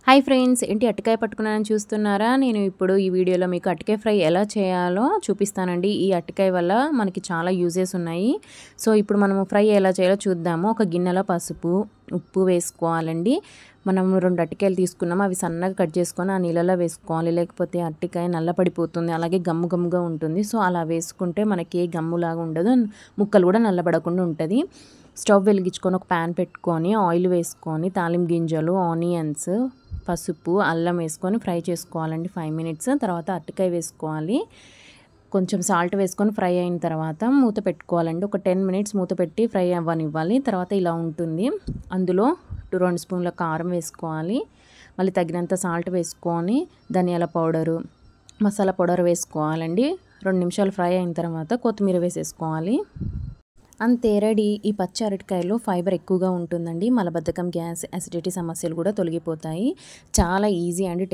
Hi friends, ఏంటి అరటికాయ పట్టుకున్నానని చూస్తున్నారా? నేను ఇప్పుడు ఈ వీడియోలో మీకు అరటికాయ ఫ్రై ఎలా చేయాలో చూపిస్తానండి. ఈ అరటికాయ వల్ల మనకి చాలా యూజెస్ ఉన్నాయి. సో ఇప్పుడు మనము ఫ్రై ఎలా చేయాలో చూద్దాము. ఒక గిన్నెలో పసుపు, ఉప్పు వేసుకోవాలండి. మనం 2 అరటికాయలు తీసుకున్నాము. అవి సన్నగా కట్ చేసుకొని ఆ నీళ్ళలో వేసుకోవాలి. లేకపోతే అరటికాయ నల్లపడిపోతుంది, అలాగే గమ్ము గమ్ముగా ఉంటుంది. సో అలా వేసుకుంటే మనకి ఏ గమ్ములాగా ఉండదు, ముక్కలు కూడా నల్లబడకుండా ఉంటుంది. స్టవ్ వెలిగించుకొని ఒక ప్యాన్ పెట్టుకొని ఆయిల్ వేసుకొని తాలింపు గింజలు, ఆనియన్స్, పసుపు, అల్లం వేసుకొని ఫ్రై చేసుకోవాలండి 5 మినిట్స్. తర్వాత అరటికాయ వేసుకోవాలి. కొంచెం సాల్ట్ వేసుకొని ఫ్రై అయిన తర్వాత మూత పెట్టుకోవాలండి. ఒక 10 మినిట్స్ మూత పెట్టి ఫ్రై అవ్వనివ్వాలి. తర్వాత ఇలా ఉంటుంది. అందులో 2 స్పూన్ల కారం వేసుకోవాలి. మళ్ళీ తగినంత సాల్ట్ వేసుకొని ధనియాల పౌడరు, మసాలా పౌడర్ వేసుకోవాలండి. 2 నిమిషాలు ఫ్రై అయిన తర్వాత కొత్తిమీర వేసేసుకోవాలి. అంతే, రెడీ. ఈ పచ్చి అరటికాయలో ఫైబర్ ఎక్కువగా ఉంటుందండి. మలబద్ధకం, గ్యాస్, అసిడిటీ సమస్యలు కూడా తొలగిపోతాయి. చాలా ఈజీ అండి.